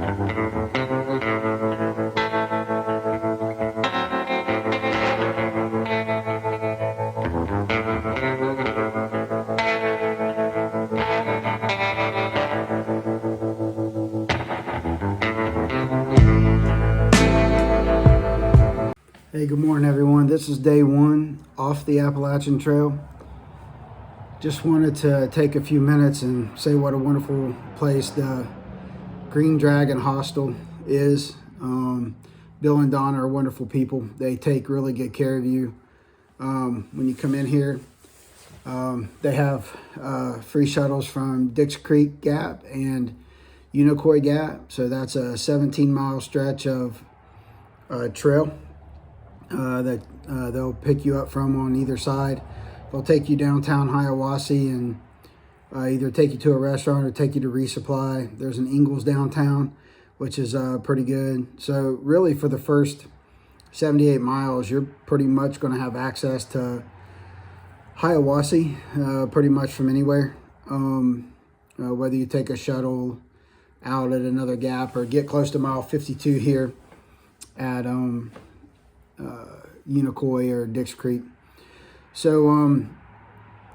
Hey, good morning everyone. This is day one off the Appalachian Trail. Just wanted to take a few minutes and say what a wonderful place the Green Dragon Hostel is. Bill and Donna are wonderful people. They take really good care of you when you come in here. They have free shuttles from Dix Creek Gap and Unicoi Gap. So that's a 17-mile stretch of trail that they'll pick you up from on either side. They'll take you downtown Hiawassee and either take you to a restaurant or take you to resupply. There's an Ingles downtown, which is pretty good. So really for the first 78 miles, you're pretty much going to have access to Hiawassee pretty much from anywhere. Whether you take a shuttle out at another gap or get close to mile 52 here at Unicoi or Dix Creek. So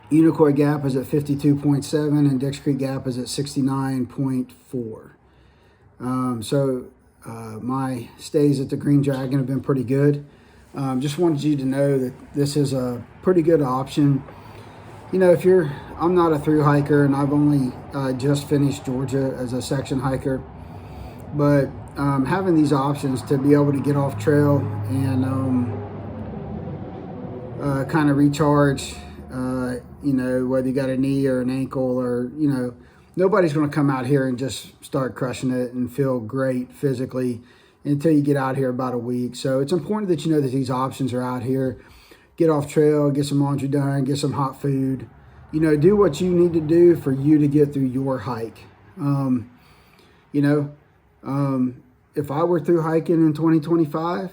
Unicoi Gap is at 52.7 and Dix Creek Gap is at 69.4. My stays at the Green Dragon have been pretty good. Just wanted you to know that this is a pretty good option. You know, I'm not a through hiker and I've only just finished Georgia as a section hiker, but having these options to be able to get off trail and kind of recharge, you know, whether you got a knee or an ankle or, you know, nobody's going to come out here and just start crushing it and feel great physically until you get out here about a week. So it's important that you know that these options are out here. Get off trail, get some laundry done, get some hot food, you know, do what you need to do for you to get through your hike. If I were through hiking in 2025,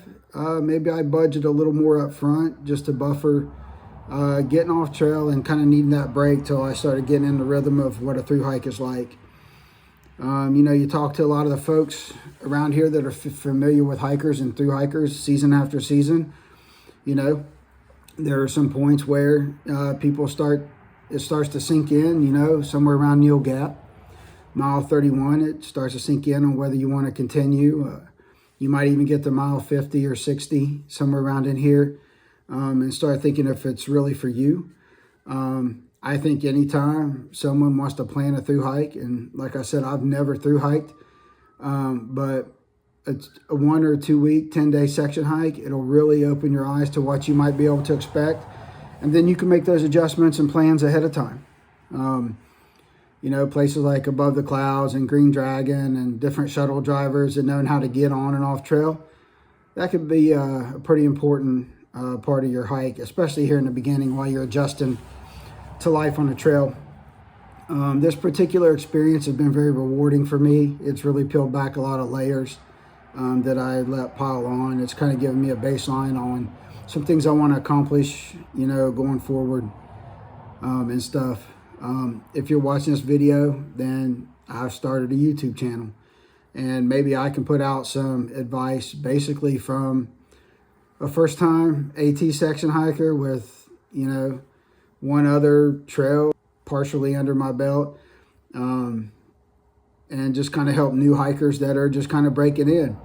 maybe I'd budget a little more up front just to buffer getting off trail and kind of needing that break till I started getting in the rhythm of what a through hike is like. You know, you talk to a lot of the folks around here that are familiar with hikers and through hikers season after season. You know, there are some points where it starts to sink in, you know, somewhere around Neal Gap. Mile 31, it starts to sink in on whether you want to continue. You might even get to mile 50 or 60, somewhere around in here, and start thinking if it's really for you. I think anytime someone wants to plan a through hike, and like I said, I've never through hiked, but it's a 1 or 2 week, 10-day section hike. It'll really open your eyes to what you might be able to expect. And then you can make those adjustments and plans ahead of time. You know, places like Above the Clouds and Green Dragon and different shuttle drivers and knowing how to get on and off trail, that could be a pretty important part of your hike, especially here in the beginning while you're adjusting to life on the trail. This particular experience has been very rewarding for me. It's really peeled back a lot of layers that I let pile on. It's kind of given me a baseline on some things I want to accomplish, you know, going forward and stuff. If you're watching this video, then I've started a YouTube channel, and maybe I can put out some advice basically from a first-time AT section hiker with, you know, one other trail partially under my belt, and just kind of help new hikers that are just kind of breaking in.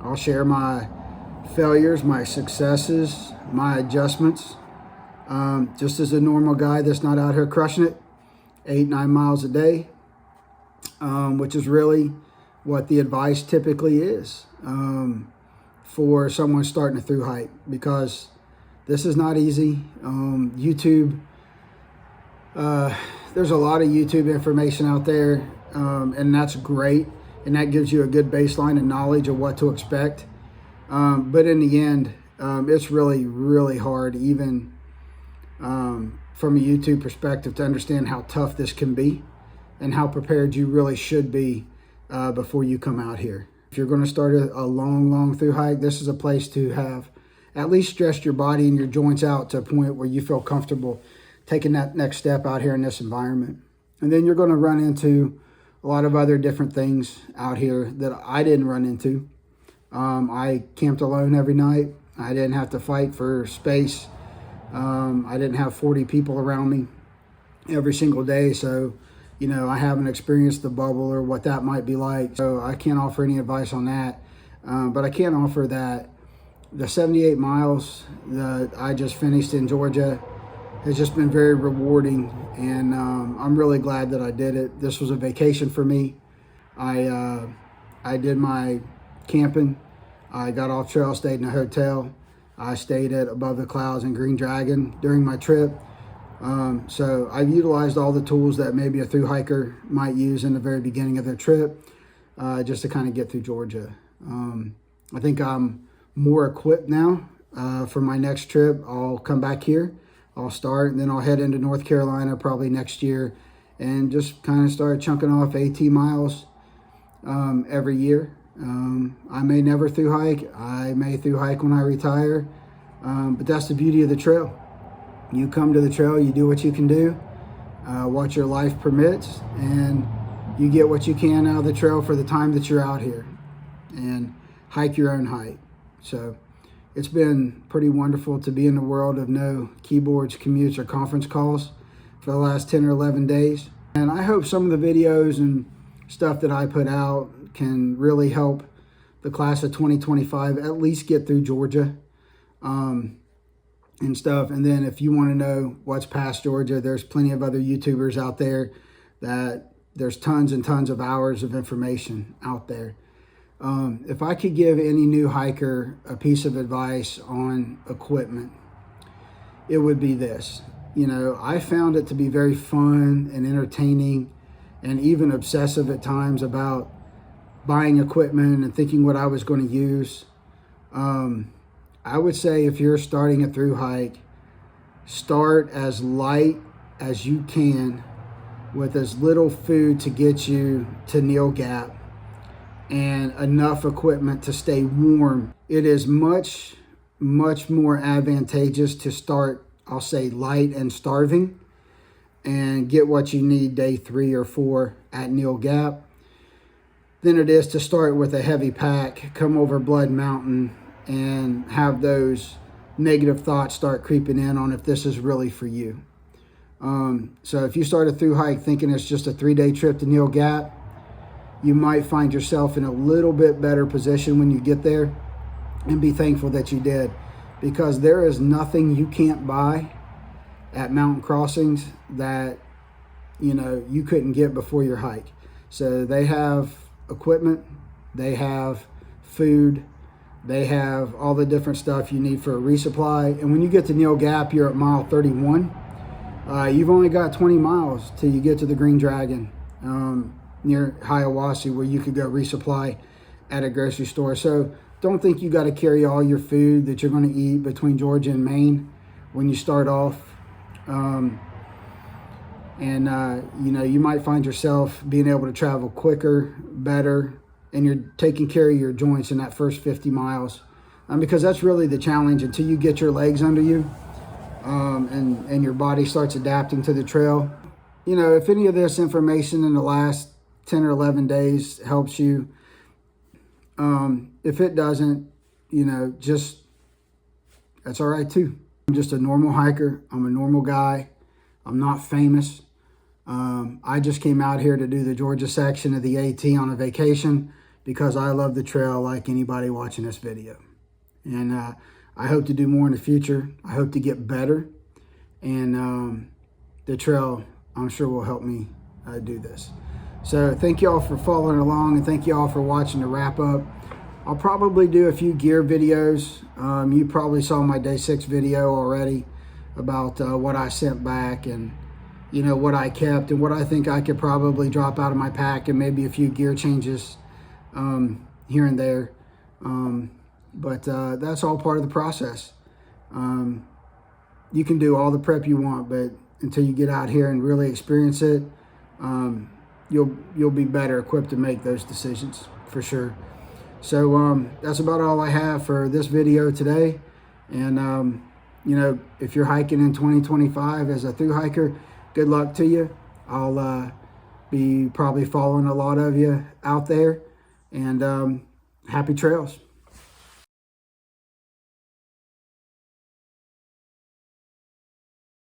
I'll share my failures, my successes, my adjustments, just as a normal guy that's not out here crushing it 8-9 miles a day, which is really what the advice typically is for someone starting a through hike, because this is not easy. YouTube, there's a lot of YouTube information out there, and that's great, and that gives you a good baseline and knowledge of what to expect. But in the end, it's really, really hard, even from a YouTube perspective, to understand how tough this can be and how prepared you really should be before you come out here. If you're going to start a long through hike, this is a place to have at least stretched your body and your joints out to a point where you feel comfortable taking that next step out here in this environment. And then you're going to run into a lot of other different things out here that I didn't run into. I camped alone every night. I didn't have to fight for space. I didn't have 40 people around me every single day. So, you know, I haven't experienced the bubble or what that might be like. So I can't offer any advice on that. But I can offer that the 78 miles that I just finished in Georgia has just been very rewarding. And I'm really glad that I did it. This was a vacation for me. I did my camping. I got off trail, stayed in a hotel. I stayed at Above the Clouds and Green Dragon during my trip. So I've utilized all the tools that maybe a thru hiker might use in the very beginning of their trip, just to kind of get through Georgia. I think I'm more equipped now for my next trip. I'll come back here, I'll start, and then I'll head into North Carolina probably next year and just kind of start chunking off AT miles every year. I may never thru hike. I may thru hike when I retire, but that's the beauty of the trail. You come to the trail, you do what you can do, what your life permits, and you get what you can out of the trail for the time that you're out here, and hike your own hike. So it's been pretty wonderful to be in the world of no keyboards, commutes, or conference calls for the last 10 or 11 days. And I hope some of the videos and stuff that I put out can really help the class of 2025 at least get through Georgia and stuff. And then if you want to know what's past Georgia, there's plenty of other YouTubers out there that there's tons and tons of hours of information out there. If I could give any new hiker a piece of advice on equipment, it would be this. You know, I found it to be very fun and entertaining and even obsessive at times about buying equipment and thinking what I was going to use. I would say if you're starting a thru hike, start as light as you can with as little food to get you to Neil Gap and enough equipment to stay warm. It is much, much more advantageous to start, I'll say, light and starving and get what you need day 3 or 4 at Neil Gap than it is to start with a heavy pack, come over Blood Mountain, and have those negative thoughts start creeping in on if this is really for you. So if you start a thru hike thinking it's just a 3-day trip to Neil Gap, you might find yourself in a little bit better position when you get there, and be thankful that you did, because there is nothing you can't buy at mountain crossings that, you know, you couldn't get before your hike. So they have equipment, they have food, they have all the different stuff you need for a resupply. And when you get to Neil Gap, you're at mile 31. You've only got 20 miles till you get to the Green Dragon near Hiawassee, where you could go resupply at a grocery store. So don't think you got to carry all your food that you're going to eat between Georgia and Maine when you start off. You know, you might find yourself being able to travel quicker, better, and you're taking care of your joints in that first 50 miles. Because that's really the challenge until you get your legs under you and your body starts adapting to the trail. You know, if any of this information in the last 10 or 11 days helps you, if it doesn't, you know, just, that's all right too. I'm just a normal hiker. I'm a normal guy. I'm not famous. I just came out here to do the Georgia section of the AT on a vacation because I love the trail like anybody watching this video. And I hope to do more in the future. I hope to get better. And the trail, I'm sure, will help me do this. So thank you all for following along, and thank you all for watching the wrap up. I'll probably do a few gear videos. You probably saw my day 6 video already about what I sent back and, you know, what I kept and what I think I could probably drop out of my pack, and maybe a few gear changes here and there. But that's all part of the process. You can do all the prep you want, but until you get out here and really experience it, you'll be better equipped to make those decisions for sure. So that's about all I have for this video today. And you know, if you're hiking in 2025 as a thru hiker, good luck to you. I'll be probably following a lot of you out there. And happy trails.